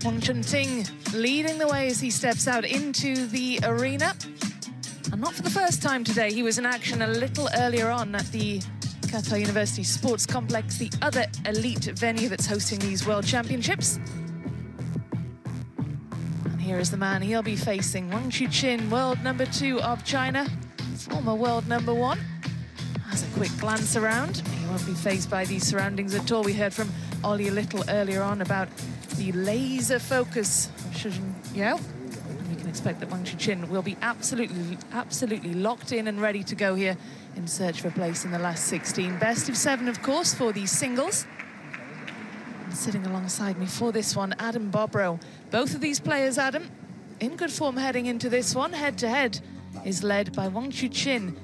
Ting leading the way as he steps out into the arena. And not for the first time today. He was in action a little earlier on at the Qatar University Sports Complex, the other elite venue that's hosting these World Championships. And here is the man he'll be facing, Chuqin, world #2 of China, former world #1. Has a quick glance around. He won't be fazed by these surroundings at all. We heard from Ollie a little earlier on about the laser focus of Chuqin. And we can expect that Chuqin will be absolutely locked in and ready to go here in search of a place in the last 16. Best of 7, of course, for these singles. And sitting alongside me for this one, Adam Bobrow. Both of these players, Adam, in good form heading into this one. Head-to-head is led by Chuqin.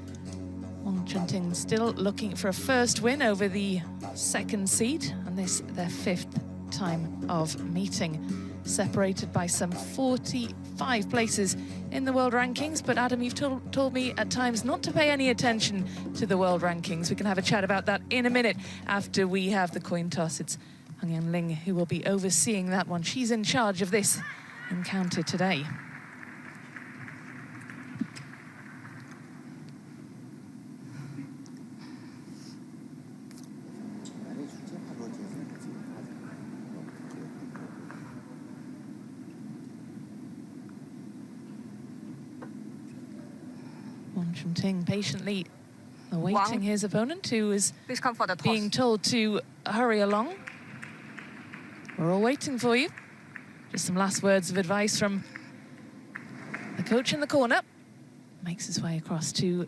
Ting still looking for a first win over the second seed, and this their 5th time of meeting. Separated by some 45 places in the world rankings. But Adam, you've told me at times not to pay any attention to the world rankings. We can have a chat about that in a minute after we have the coin toss. It's Hung Ling who will be overseeing that one. She's in charge of this encounter today. Ting patiently awaiting his opponent, who is being told to hurry along. We're all waiting for you. Just some last words of advice from the coach in the corner. Makes his way across to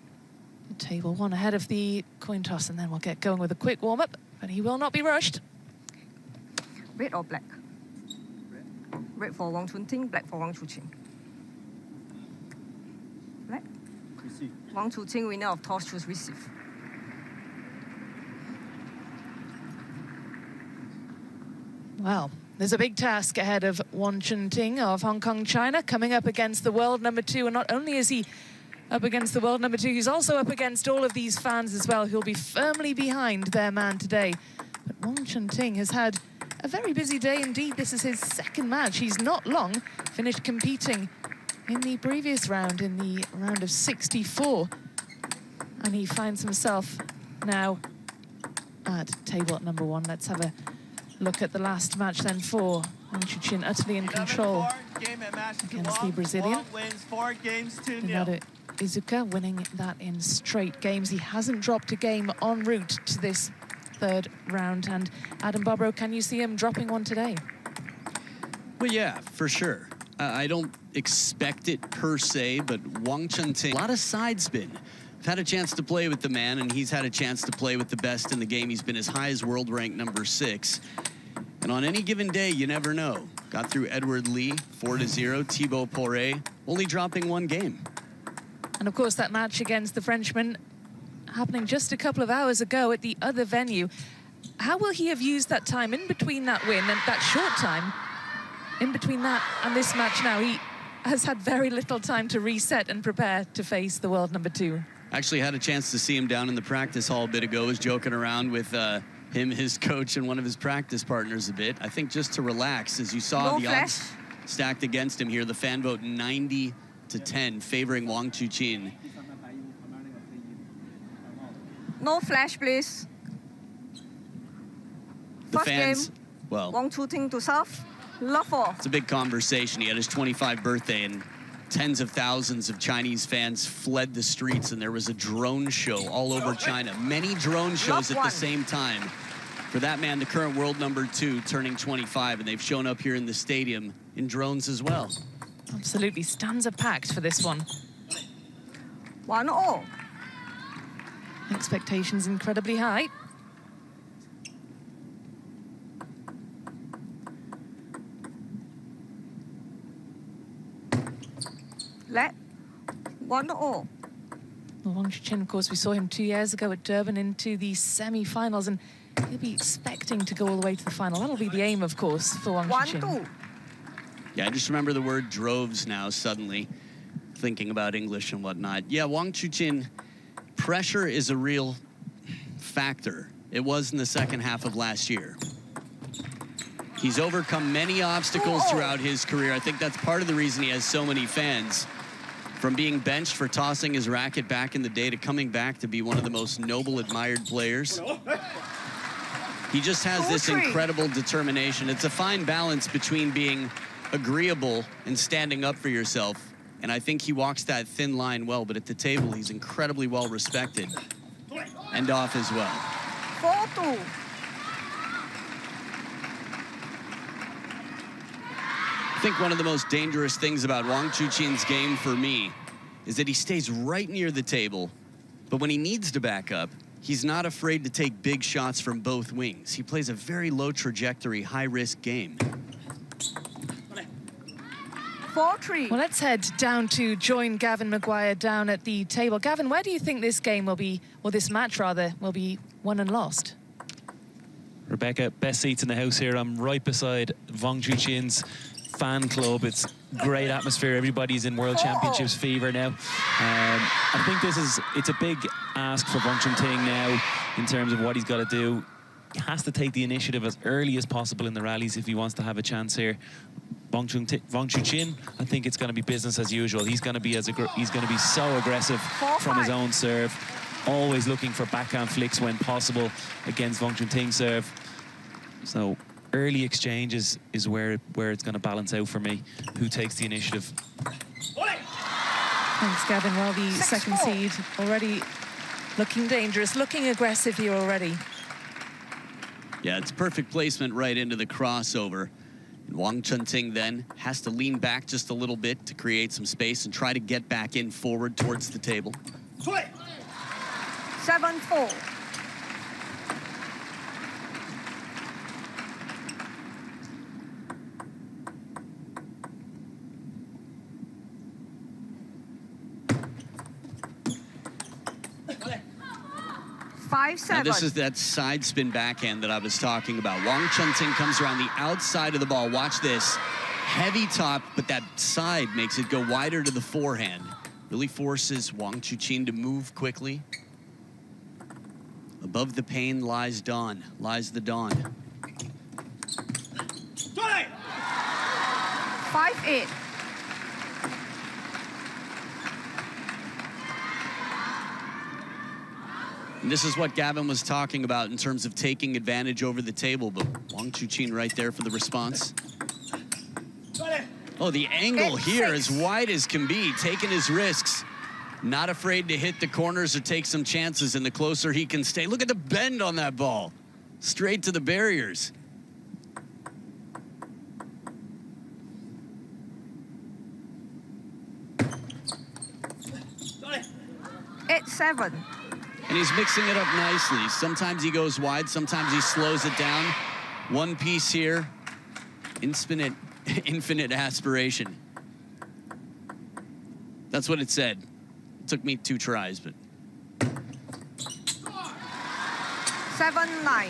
table 1 ahead of the coin toss, and then we'll get going with a quick warm-up, but he will not be rushed. Red or black? Red for Ting, black for Chuqin. Black? Ting, winner of toss, choose receive. Well, there's a big task ahead of Ting of Hong Kong, China, coming up against the world #2. And not only is he up against the world #2, he's also up against all of these fans as well, who'll be firmly behind their man today. But Ting has had a very busy day indeed. This is his 2nd match. He's not long finished competing in the previous round, in the round of 64. And he finds himself now at table #1. Let's have a look at the last match then for Chuqin, utterly in control against the Brazilian. Leonardo Izuka winning that in straight games. He hasn't dropped a game en route to this 3rd round. And Adam Bobrow, can you see him dropping one today? Well, yeah, for sure. I don't expect it per se, but Ting, a lot of side spin. I've had a chance to play with the man, and he's had a chance to play with the best in the game. He's been as high as world rank #6. And on any given day, you never know. Got through Edward Lee, 4-0, Thibaut Poré, only dropping 1 game. And of course, that match against the Frenchman happening just a couple of hours ago at the other venue. How will he have used that time in between that win and that short time? In between that and this match now, he has had very little time to reset and prepare to face the world #2. Actually had a chance to see him down in the practice hall a bit ago. Was joking around with him, his coach, and one of his practice partners a bit. I think just to relax, as you saw the odds stacked against him here. The fan vote 90-10, favoring Chuqin. No flash, please. The fans, well, Ting to serve. Love for. It's a big conversation. He had his 25th birthday, and tens of thousands of Chinese fans fled the streets, and there was a drone show all over China. Many drone shows at the same time. For that man, the current world #2, turning 25, and they've shown up here in the stadium in drones as well. Absolutely, stands are packed for this one. 1-0. Expectations incredibly high. Let 1-0. Well, Chuqin, of course, we saw him 2 years ago at Durban into the semi-finals, and he'll be expecting to go all the way to the final. That'll be the aim, of course, for Chuqin. 1-2. Yeah, I just remember the word droves now suddenly, thinking about English and whatnot. Yeah, Chuqin, pressure is a real factor. It was in the second half of last year. He's overcome many obstacles throughout his career. I think that's part of the reason he has so many fans. From being benched for tossing his racket back in the day to coming back to be one of the most noble, admired players. He just has this incredible determination. It's a fine balance between being agreeable and standing up for yourself. And I think he walks that thin line well, but at the table, he's incredibly well respected and off as well. 4-2. I think one of the most dangerous things about Wang Chuqin's game for me is that he stays right near the table, but when he needs to back up, he's not afraid to take big shots from both wings. He plays a very low trajectory, high-risk game. 4-3. Well, let's head down to join Gavin Maguire down at the table. Gavin, where do you think this game will be, or this match rather, will be won and lost? Rebecca, best seats in the house here. I'm right beside Wang Chuqin's fan club. It's great atmosphere. Everybody's in World Championships fever now. I think it's a big ask for Wang Ting now in terms of what he's got to do. He has to take the initiative as early as possible in the rallies if he wants to have a chance here. Wang Chuqin, I think it's going to be business as usual. He's going to be so aggressive from his own serve, always looking for backhand flicks when possible against Wang Ting's serve. So early exchanges is where it's going to balance out for me. Who takes the initiative? Thanks, Gavin. Well, the second seed already looking dangerous, looking aggressive here already. Yeah, it's perfect placement right into the crossover. And Wang Ting then has to lean back just a little bit to create some space and try to get back in forward towards the table. 7-4. Now this is that side spin backhand that I was talking about. Wang Ting comes around the outside of the ball. Watch this. Heavy top, but that side makes it go wider to the forehand. Really forces Wang Chuqin to move quickly. Above the pain lies dawn, lies the dawn. 5-8. And this is what Gavin was talking about in terms of taking advantage over the table, but Wang Chuqin right there for the response. Oh, the angle here as wide as can be, taking his risks. Not afraid to hit the corners or take some chances, and the closer he can stay. Look at the bend on that ball. Straight to the barriers. It's 7. And he's mixing it up nicely. Sometimes he goes wide, sometimes he slows it down. One piece here, infinite aspiration. That's what it said. It took me 2 tries, but. 7-9.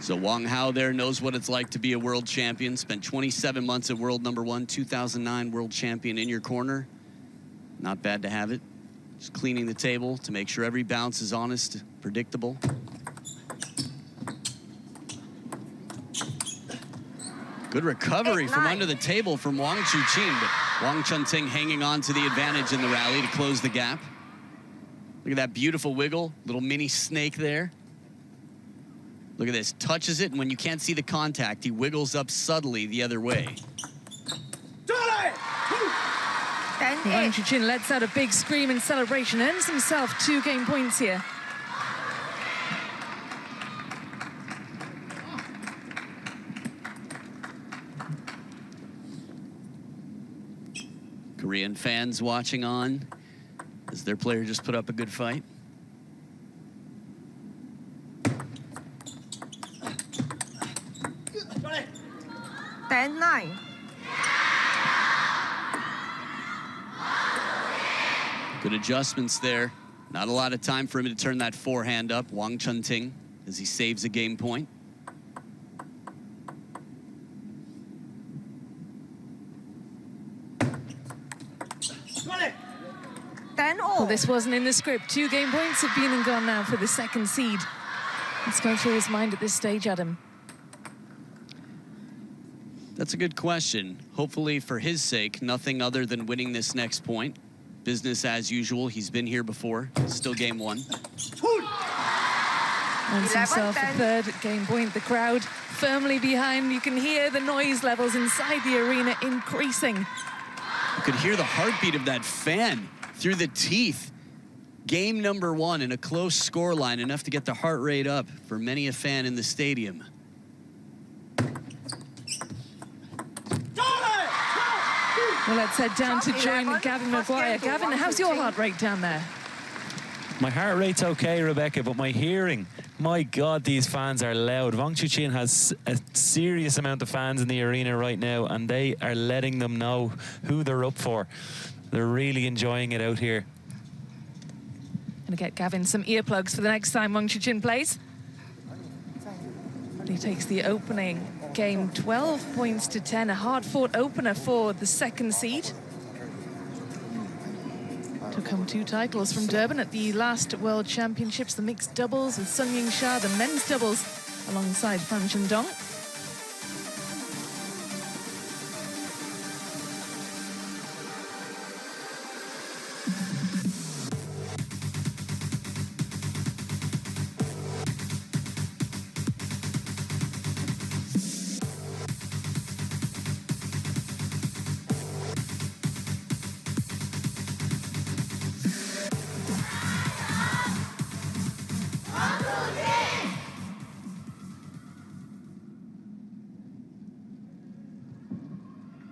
So Wang Hao there knows what it's like to be a world champion. Spent 27 months at world #1, 2009 world champion in your corner. Not bad to have it. Just cleaning the table to make sure every bounce is honest, predictable. Good recovery from under the table from Wang Chuqin, but Wang Ting hanging on to the advantage in the rally to close the gap. Look at that beautiful wiggle, little mini snake there. Look at this, touches it, and when you can't see the contact, he wiggles up subtly the other way. Wang Chuqin lets out a big scream in celebration, earns himself 2 game points here. Korean fans watching on as their player just put up a good fight. Then 9. Good adjustments there. Not a lot of time for him to turn that forehand up. Wang Ting as he saves a game point. Then Well, this wasn't in the script. 2 game points have been and gone now for the second seed. What's going through his mind at this stage, Adam? That's a good question. Hopefully, for his sake, nothing other than winning this next point. Business as usual. He's been here before. Still game one. Earns himself a third game point. The crowd firmly behind. You can hear the noise levels inside the arena increasing. You could hear the heartbeat of that fan through the teeth. Game number one in a close scoreline, enough to get the heart rate up for many a fan in the stadium. Well, let's head down to join Gavin Maguire. Gavin, how's your heart rate down there? My heart rate's okay, Rebecca, but my hearing, my God, these fans are loud. Wang Chuqin has a serious amount of fans in the arena right now, and they are letting them know who they're up for. They're really enjoying it out here. Going to get Gavin some earplugs for the next time Wang Chuqin plays. He takes the opening game 12 points to 10, a hard-fought opener for the second seed. Took home 2 titles from Durban at the last World Championships, the mixed doubles with Sun Ying Sha, the men's doubles alongside Fan Shendong.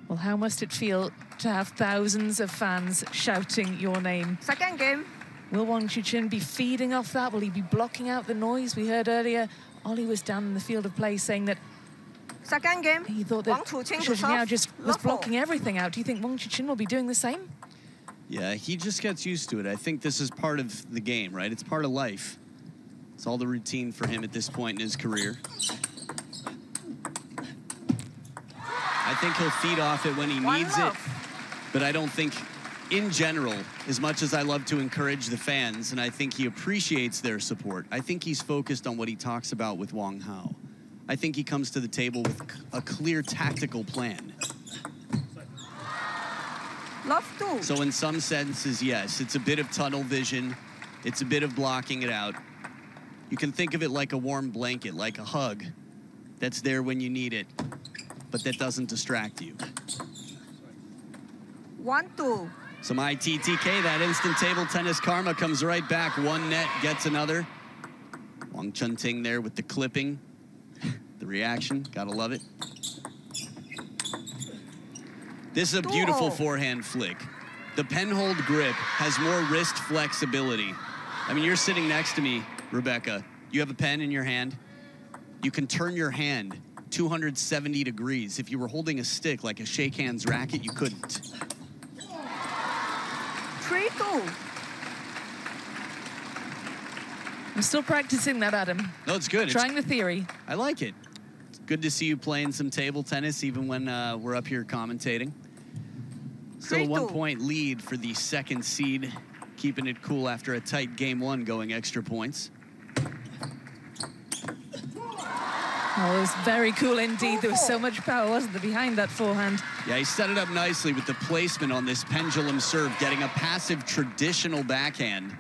Well, how must it feel to have thousands of fans shouting your name? Second game. Will Wang Chuqin be feeding off that? Will he be blocking out the noise? We heard earlier Ollie was down in the field of play saying that Second game. he thought that Wang Chuqin Zhou Xinyao just was level. blocking everything out. Do you think Wang Chuqin will be doing the same? Yeah, he just gets used to it. I think this is part of the game, right? It's part of life. It's all the routine for him at this point in his career. I think he'll feed off it when he needs it, but I don't think, in general, as much as I love to encourage the fans, and I think he appreciates their support, I think he's focused on what he talks about with Wang Hao. I think he comes to the table with a clear tactical plan. Love to. So in some senses, yes, it's a bit of tunnel vision. It's a bit of blocking it out. You can think of it like a warm blanket, like a hug that's there when you need it, but that doesn't distract you. 1-2. Some ITTK, that instant table tennis karma comes right back. One net gets another. Wang Ting there with the clipping. The reaction, gotta love it. This is a beautiful forehand flick. The pen-hold grip has more wrist flexibility. I mean, you're sitting next to me, Rebecca. You have a pen in your hand. You can turn your hand 270 degrees. If you were holding a stick like a shake hands racket, you couldn't. 3-2. I'm still practicing that, Adam. No, it's good. Trying the theory. I like it. It's good to see you playing some table tennis, even when we're up here commentating. Still a 1-point lead for the second seed, keeping it cool after a tight game one, going extra points. Oh, it was very cool indeed. There was so much power, wasn't there, behind that forehand? Yeah, he set it up nicely with the placement on this pendulum serve, getting a passive traditional backhand.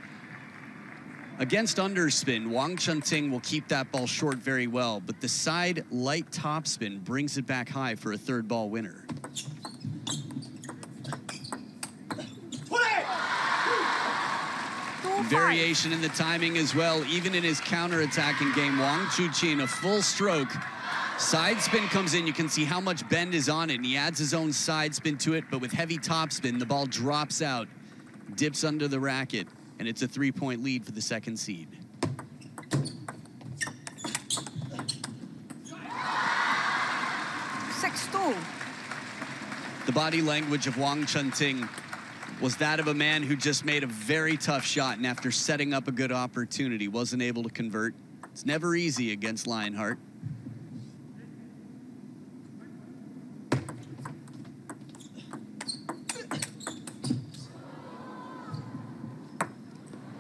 Against underspin, Wang Ting will keep that ball short very well, but the side light topspin brings it back high for a third ball winner. Variation in the timing as well, even in his counter-attacking game. Wang Chuqin, a full stroke. Side spin comes in, you can see how much bend is on it, and he adds his own side spin to it, but with heavy topspin, the ball drops out, dips under the racket, and it's a 3-point lead for the second seed. The body language of Wang Ting was that of a man who just made a very tough shot, and after setting up a good opportunity, wasn't able to convert. It's never easy against Lionheart.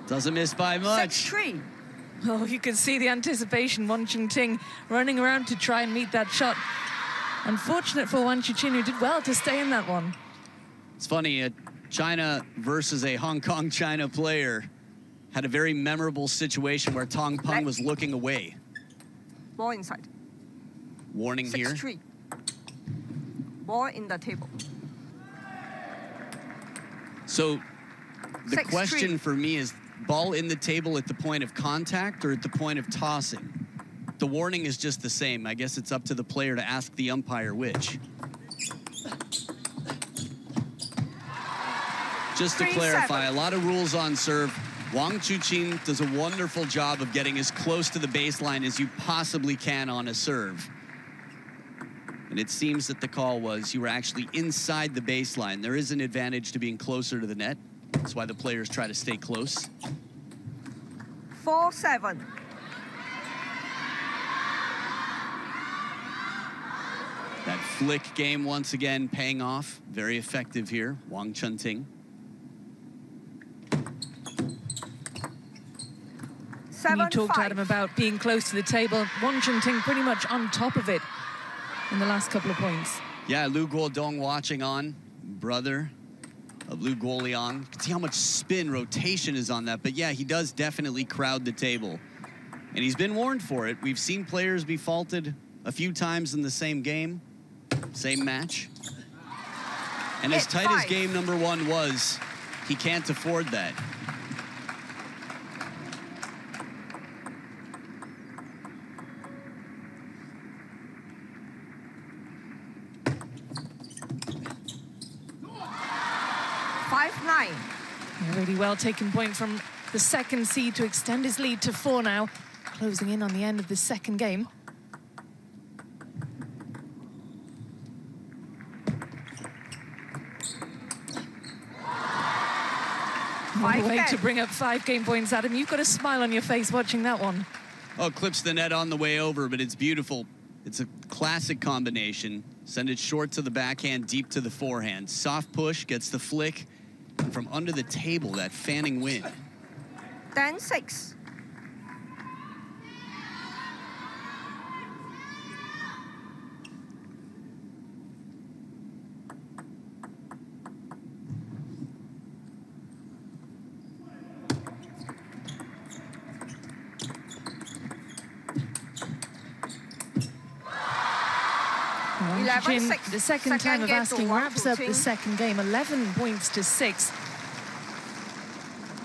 Doesn't miss by much. 6-3. Oh, you can see the anticipation. Wang Ting running around to try and meet that shot. Unfortunate for Wang Chuqin, who did well to stay in that one. It's funny, China versus a Hong Kong China player had a very memorable situation where Tong Peng was looking away. Ball inside. Warning here. 6-3. Ball in the table. So the 6-3. question for me is, ball in the table at the point of contact or at the point of tossing? The warning is just the same. I guess it's up to the player to ask the umpire which. Just to clarify, a lot of rules on serve. Wang Chuqin does a wonderful job of getting as close to the baseline as you possibly can on a serve. And it seems that the call was you were actually inside the baseline. There is an advantage to being closer to the net. That's why the players try to stay close. 4-7. That flick game once again paying off. Very effective here, Wang Ting. 7-5. You talked, Adam, about being close to the table. Wang Ting pretty much on top of it in the last couple of points. Yeah, Lu Guodong watching on, brother of Lu Guoliang. You can see how much spin, rotation is on that. But yeah, he does definitely crowd the table. And he's been warned for it. We've seen players be faulted a few times in the same game, same match. And as tight as game number 1 was, he can't afford that. A really well taken point from the second seed to extend his lead to 4 now, closing in on the end of the second game. What a way to bring up 5 game points, Adam. You've got a smile on your face watching that one. Oh, clips the net on the way over, but it's beautiful. It's a classic combination. Send it short to the backhand, deep to the forehand. Soft push, gets the flick. And from under the table, that fanning wind. 10-6. The second time of asking wraps up the second game, 11 points to 6.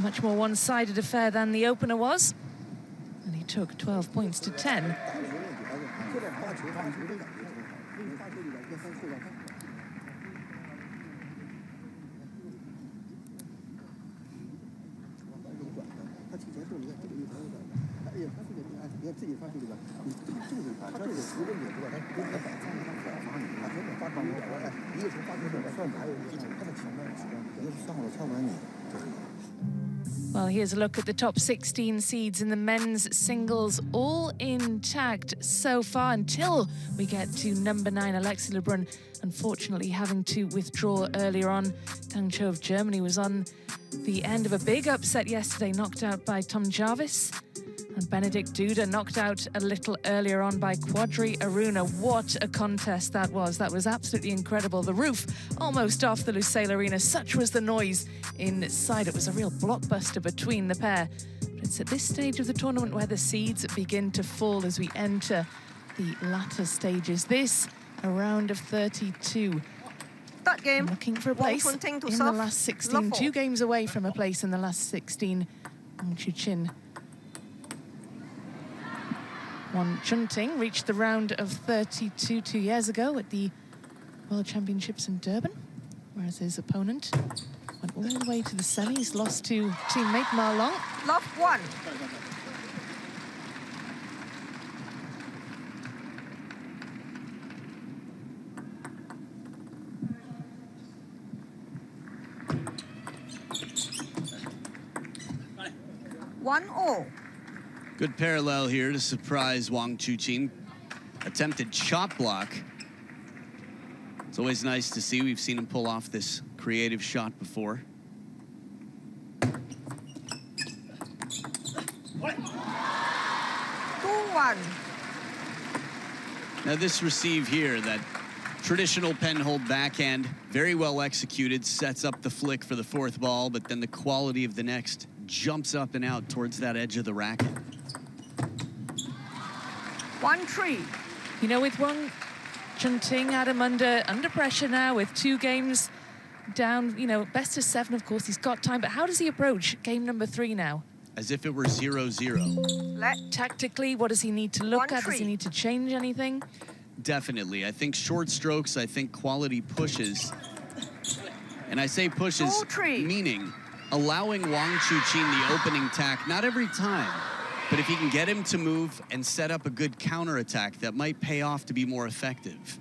Much more one-sided affair than the opener was. And he took 12 points to 10. Well, here's a look at the top 16 seeds in the men's singles, all intact so far until we get to number 9, Alexei Lebrun, unfortunately having to withdraw earlier on. Tang Cho of Germany was on the end of a big upset yesterday, knocked out by Tom Jarvis. And Benedict Duda knocked out a little earlier on by Quadri Aruna. What a contest that was. That was absolutely incredible. The roof almost off the Lusail Arena. Such was the noise inside. It was a real blockbuster between the pair. But it's at this stage of the tournament where the seeds begin to fall as we enter the latter stages. This, a round of 32. Third game. Looking for a place in the last 16. 2 games away from a place in the last 16. Wang Chuqin. Chun Ting reached the round of 32 2 years ago at the World Championships in Durban, whereas his opponent went all the way to the semis, lost to teammate Ma Long. Love 1. One all. Good parallel here to surprise Wang Chuqin. Attempted chop block. It's always nice to see. We've seen him pull off this creative shot before. 4-1. Now this receive here, that traditional pen-hold backhand, very well executed, sets up the flick for the fourth ball, but then the quality of the next jumps up and out towards that edge of the racket. 1-3. You know, with Wang Ting, Adam, under pressure now with 2 games down, you know, best of 7, of course, he's got time, but how does he approach game number 3 now? As if it were 0-0. Let Tactically, what does he need to look at? Does he 1-3. need to change anything? Definitely. I think short strokes, I think quality pushes. And I say pushes, 2-3. meaning allowing Wang Chuqin the opening tack, not every time, but if he can get him to move and set up a good counterattack, that might pay off to be more effective.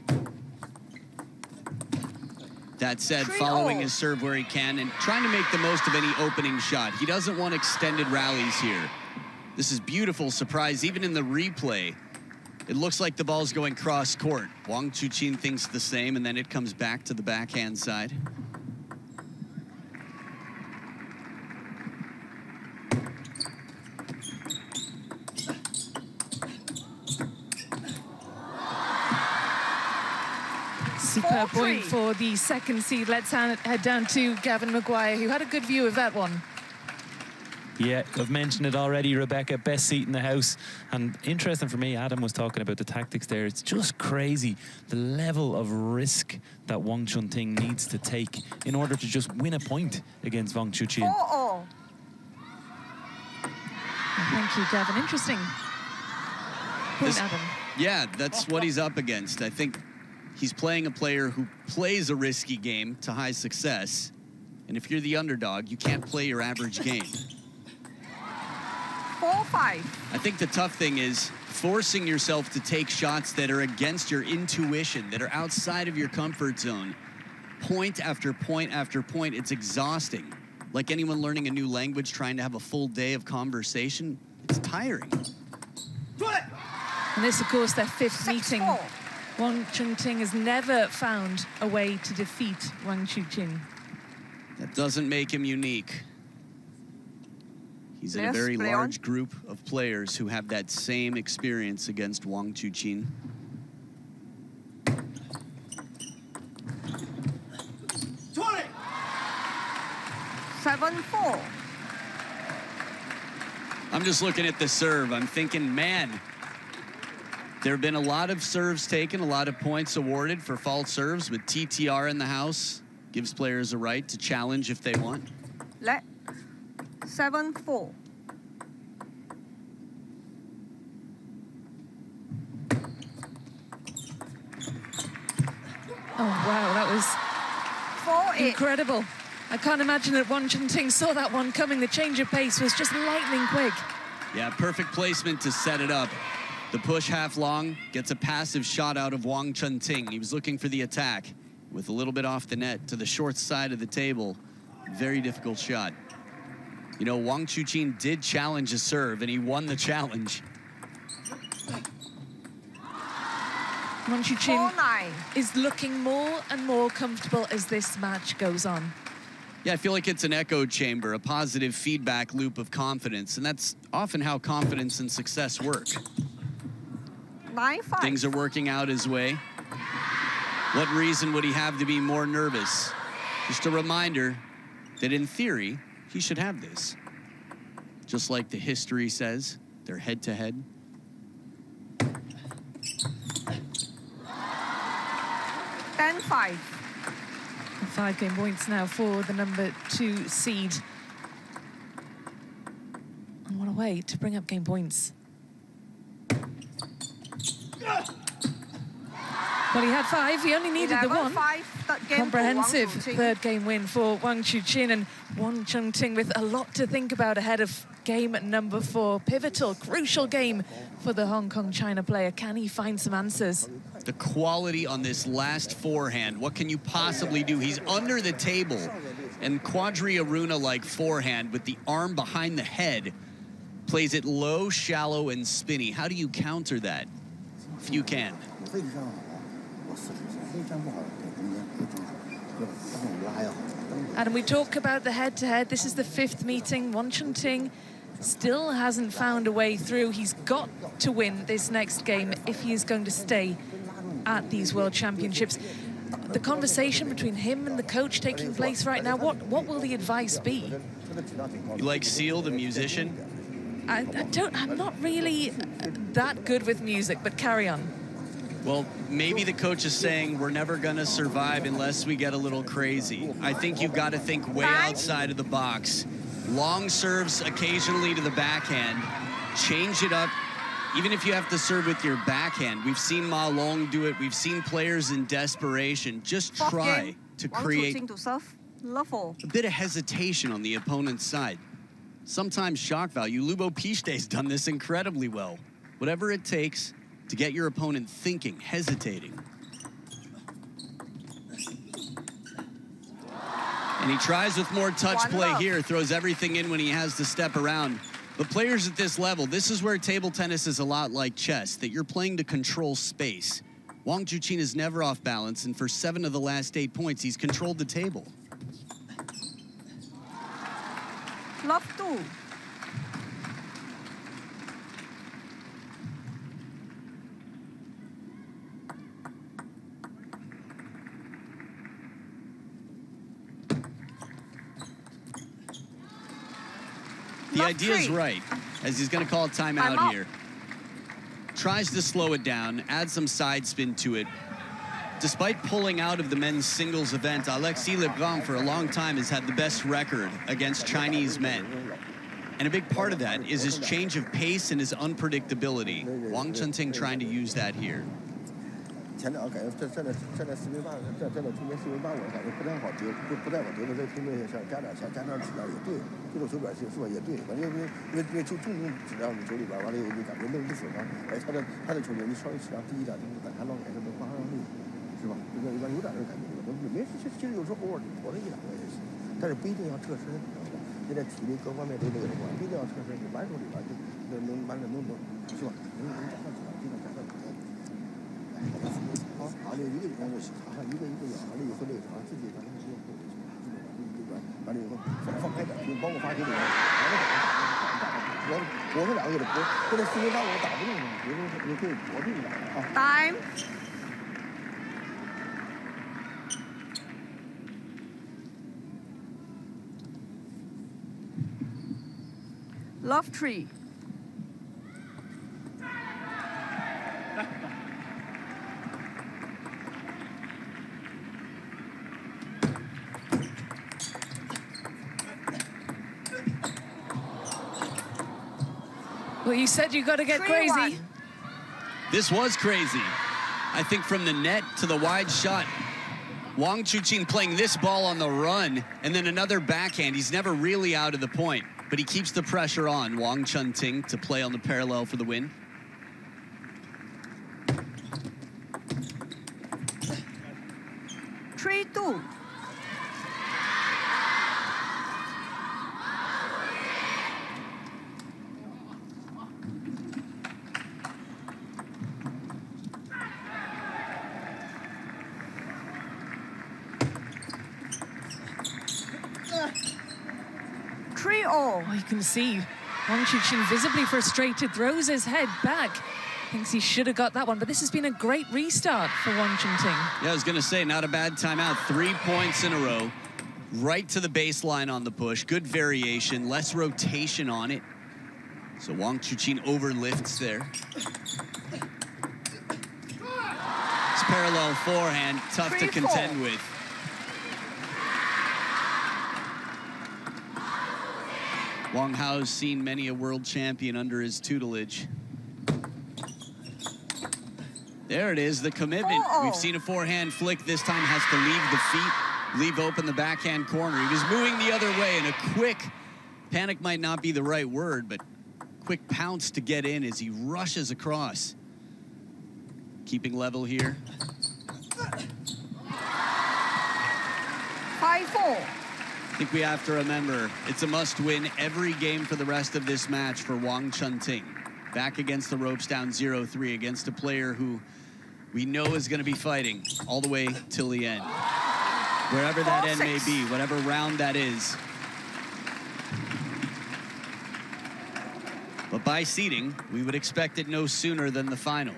That said, 3-0. following his serve where he can and trying to make the most of any opening shot. He doesn't want extended rallies here. This is beautiful surprise, even in the replay. It looks like the ball's going cross court. Wang Chuqin thinks the same, and then it comes back to the backhand side. Superb 4-3. point for the second seed. Let's head down to Gavin Maguire, who had a good view of that one. Yeah, I've mentioned it already, Rebecca, best seat in the house. And interesting for me, Adam was talking about the tactics there. It's just crazy, the level of risk that Wang Ting needs to take in order to just win a point against Wang Chuqin. 4-0. Thank you, Gavin. Interesting point, This- Adam. Yeah, that's what he's up against. I think he's playing a player who plays a risky game to high success. And if you're the underdog, you can't play your average game. 4-5. I think the tough thing is forcing yourself to take shots that are against your intuition, that are outside of your comfort zone. Point after point after point, it's exhausting. Like anyone learning a new language, trying to have a full day of conversation, it's tiring. And this, of course, their 5th meeting. 6-4. Wang Ting has never found a way to defeat Wang Chuqin. That doesn't make him unique. He's in a Yes, very play on. large group of players who have that same experience against Wang Chuqin. 7-4. I'm just looking at the serve. I'm thinking, man, there have been a lot of serves taken, a lot of points awarded for false serves, with TTR in the house. Gives players a right to challenge if they want. Let 7-4. Oh, wow, that was 4-8. incredible. I can't imagine that Wang Ting saw that one coming. The change of pace was just lightning quick. Yeah, perfect placement to set it up. The push half long gets a passive shot out of Wang Ting. He was looking for the attack with a little bit off the net to the short side of the table. Very difficult shot. You know, Wang Chuqin did challenge a serve, and he won the challenge. Wang Chuqin 4-9. is looking more and more comfortable as this match goes on. Yeah, I feel like it's an echo chamber, a positive feedback loop of confidence, and that's often how confidence and success work. 9-5. Things are working out his way. What reason would he have to be more nervous? Just a reminder that in theory, he should have this. Just like the history says, they're head-to-head. 10-5. 5-game points now for the number 2 seed. And what a way to bring up game points. Well, he had 5. He only needed the 1. 11-5. Third game Comprehensive for Wang Chuqin. 3rd game win for Wang Chuqin, and Wang Ting with a lot to think about ahead of game number 4. Pivotal, crucial game for the Hong Kong-China player. Can he find some answers? The quality on this last forehand, what can you possibly do? He's under the table, and Quadri-Aruna-like forehand with the arm behind the head plays it low, shallow, and spinny. How do you counter that? If you can. Adam, we talk about the head-to-head. This is the 5th meeting. Wang Ting still hasn't found a way through. He's got to win this next game if he is going to stay at these World Championships. The conversation between him and the coach taking place right now, what will the advice be? You like Seal, the musician? I'm not really that good with music, but carry on. Well, maybe the coach is saying we're never going to survive unless we get a little crazy. I think you've got to think way outside of the box. Long serves occasionally to the backhand. Change it up. Even if you have to serve with your backhand. We've seen Ma Long do it. We've seen players in desperation. Just try to create a bit of hesitation on the opponent's side. Sometimes shock value. Lubo Pichete's done this incredibly well. Whatever it takes to get your opponent thinking, hesitating. And he tries with more touch play here, throws everything in when he has to step around. But players at this level, this is where table tennis is a lot like chess, that you're playing to control space. Wang Chuqin is never off balance, and for 7 of the last 8 points, he's controlled the table. Love 2. The idea is right, as he's going to call a timeout here. Tries to slow it down, add some side spin to it. Despite pulling out of the men's singles event, Alexis Lebrun for a long time has had the best record against Chinese men. And a big part of that is his change of pace and his unpredictability. Wang Chunting trying to use that here. 前两个感觉站在四维八，站在出面4维8，我感觉不太好得，不太好得的。这出面想加点质量也对，这种手表是吧也对，反正因为就重质量你手里边完了以后就感觉弄不死他。哎，他的球员你稍微质量低一点，但他老感觉能发上力，是吧？有点这感觉，没事，其实有时候偶尔投了1、2个也行，但是不一定要侧身，是吧？现在体力各方面都那个什么，不一定要侧身，你满手里边就能完了能，是吧？能加上质量，尽量加上质量。 好，完了一个就行，一个咬，完了以后那个啥，自己咱们就完了以后放开点，就包括发球里面，我们2个给他搏，现在4维8我打不动了，有可以搏命打啊。Time. Love 3. Well, you said you got to get crazy. This was crazy. I think from the net to the wide shot, Wang Chuqin playing this ball on the run, and then another backhand. He's never really out of the point, but he keeps the pressure on. Wang Chunting to play on the parallel for the win. Three, 2. Oh, you can see Wang Chuqin visibly frustrated, throws his head back. Thinks he should have got that one, but this has been a great restart for Wang Chunting. Yeah, I was going to say, not a bad timeout. 3 points in a row. Right to the baseline on the push. Good variation, less rotation on it. So Wang Chuqin overlifts there. It's parallel forehand, tough to contend with. Wang Hao's seen many a world champion under his tutelage. There it is, the commitment. We've seen a forehand flick. This time has to leave the feet, leave open the backhand corner. He was moving the other way, and a quick, panic might not be the right word, but quick pounce to get in as he rushes across. Keeping level here. 5-4. I think we have to remember, it's a must-win every game for the rest of this match for Wang Chunting. Back against the ropes, down 0-3 against a player who we know is going to be fighting all the way till the end. Wherever that end may be, whatever round that is. But by seeding, we would expect it no sooner than the final.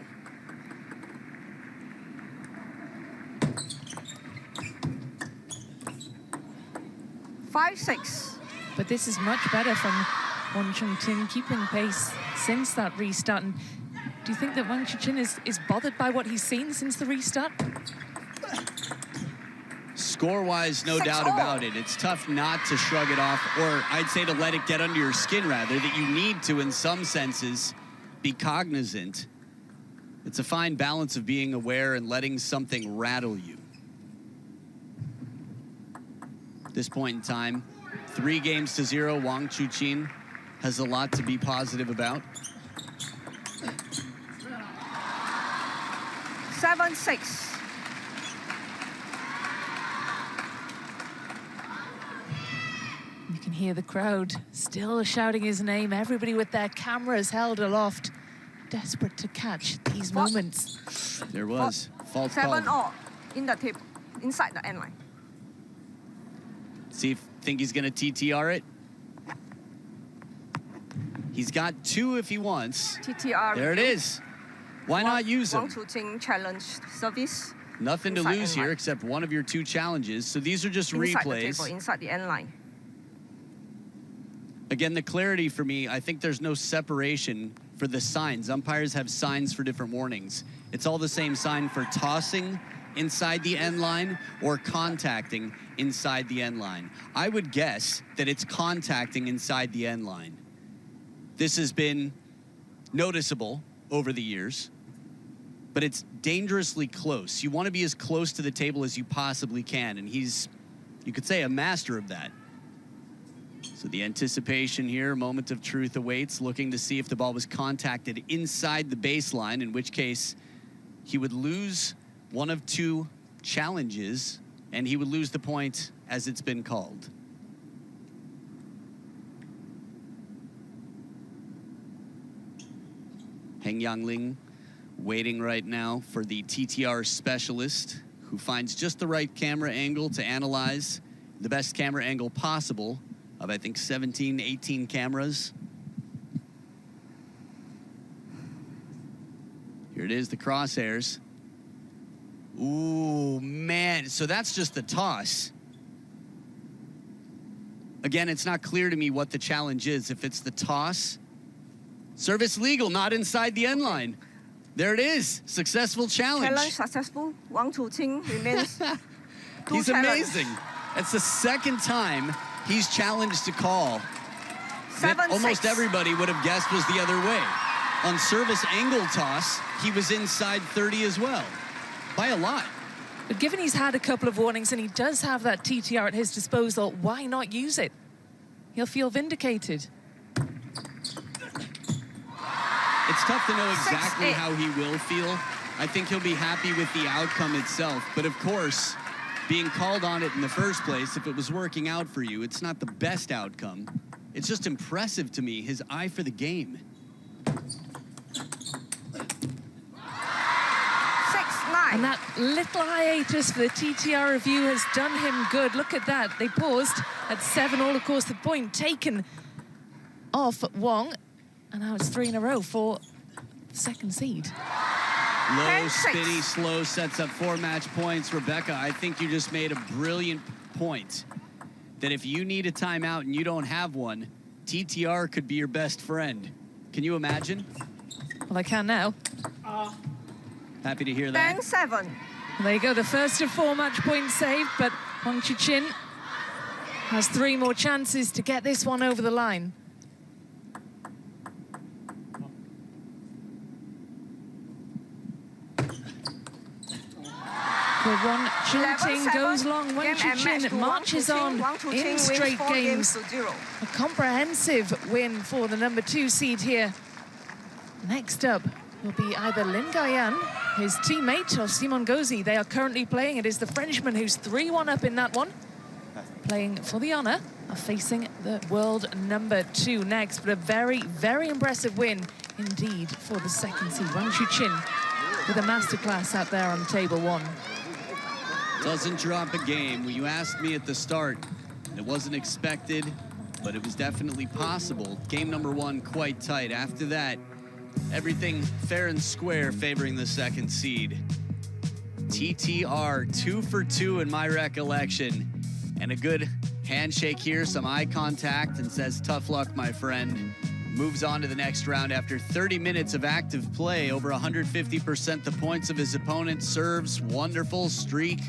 Five, 6. But this is much better from Wang Ting, keeping pace since that restart. And do you think that Wang Chuqin is bothered by what he's seen since the restart? Score-wise, no doubt about it. It's tough not to shrug it off, or I'd say to let it get under your skin, rather, that you need to, in some senses, be cognizant. It's a fine balance of being aware and letting something rattle you. At this point in time, 3-0. Wang Chuqin has a lot to be positive about. 7, 6. You can hear the crowd still shouting his name, everybody with their cameras held aloft, desperate to catch these moments. There was fault 7 called. all in the table, inside the end line. Think he's gonna TTR it? He's got 2 if he wants. TTR. There it is. Why not use Wang them? Chuqin challenge service. Nothing to Inside lose end here line. except one of your 2 challenges. So these are just Inside replays. the table, inside the end line. Again, the clarity for me, I think there's no separation for the signs. Umpires have signs for different warnings. It's all the same sign for tossing inside the end line or contacting inside the end line. I would guess that it's contacting inside the end line. This has been noticeable over the years, but it's dangerously close. You want to be as close to the table as you possibly can, and he's, you could say, a master of that. So the anticipation here, moment of truth awaits, looking to see if the ball was contacted inside the baseline, in which case he would lose one of 2 challenges, and he would lose the point as it's been called. Heng Yangling waiting right now for the TTR specialist, who finds just the right camera angle to analyze the best camera angle possible of, I think, 17, 18 cameras. Here it is, the crosshairs. Ooh, man, so that's just the toss. Again, it's not clear to me what the challenge is. If it's the toss, service legal, not inside the end line. There it is, successful challenge. Challenge successful. Wang Chuqin remains. He's amazing. It's the 2nd time he's challenged a call that 7, almost 6. everybody would have guessed was the other way. On service angle toss, he was inside 30 as well, by a lot. But given he's had a couple of warnings and he does have that TTR at his disposal, why not use it? He'll feel vindicated. It's tough to know exactly 6-8. how he will feel. I think he'll be happy with the outcome itself. But of course, being called on it in the first place, if it was working out for you, it's not the best outcome. It's just impressive to me, his eye for the game. 6-9. And that little hiatus for the TTR review has done him good. Look at that. They paused at 7 all. Of course, the point taken off Wong. And now it's 3 in a row for the 2nd seed. Low, 10-6. spinny, slow sets up 4 match points. Rebecca, I think you just made a brilliant point that if you need a timeout and you don't have one, TTR could be your best friend. Can you imagine? Well, I can now. Happy to hear that. 10-7. There you go, the first of 4 match points saved, but Wang Chuqin has 3 more chances to get this one over the line. The Wang Chuqin goes long. Wang Chuqin marches on in straight games. A comprehensive win for the number 2 seed here. Next up will be either Lin Gaiyan, his teammate, or Simon Gauzy. They are currently playing. It is the Frenchman who's 3-1 up in that one, playing for the honor of facing the world number 2 next. But a very, very impressive win indeed for the 2nd seed. Wang Chuqin with a masterclass out there on table 1. Doesn't drop a game. When you asked me at the start, it wasn't expected. but it was definitely possible. Game number 1 quite tight. After that, everything fair and square favoring the second seed. TTR 2 for 2 in my recollection, and a good handshake here, some eye contact, and says tough luck, my friend. Moves on to the next round after 30 minutes of active play, over 150% the points of his opponent, serves, wonderful streak.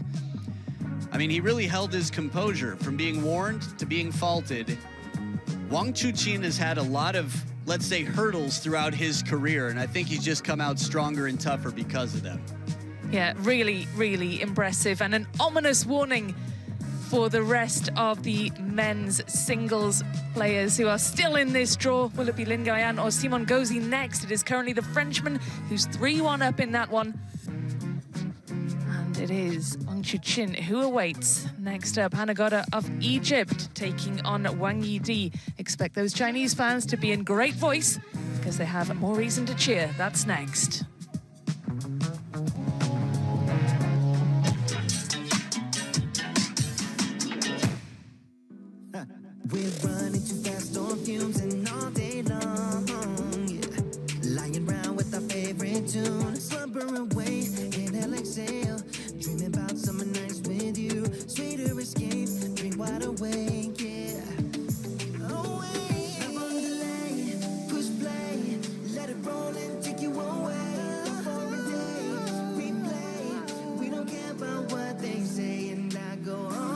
I mean, he really held his composure from being warned to being faulted. Wang Chuqin has had a lot of, let's say, hurdles throughout his career, and I think he's just come out stronger and tougher because of them. Yeah, really, really impressive, and an ominous warning for the rest of the men's singles players who are still in this draw. Will it be Lin Gaoyan or Simon Gauzy next? It is currently the Frenchman who's 3-1 up in that one. And it is Wang Chuqin who awaits. Next up, Hanagoda of Egypt taking on Wang Yidi. Expect those Chinese fans to be in great voice because they have more reason to cheer. That's next. We're running too fast on fumes and all day long, yeah. Lying around with our favorite tune, slumber away, inhale, exhale, dreaming about summer nights with you, sweeter escape, dream wide awake, yeah. Away, love on delay, push play, let it roll and take you away. Love for a day, replay, we don't care about what they say, and I go on.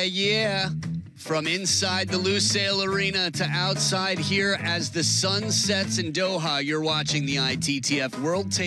Yeah. From inside the Lusail Arena to outside here as the sun sets in Doha, you're watching the ITTF World Table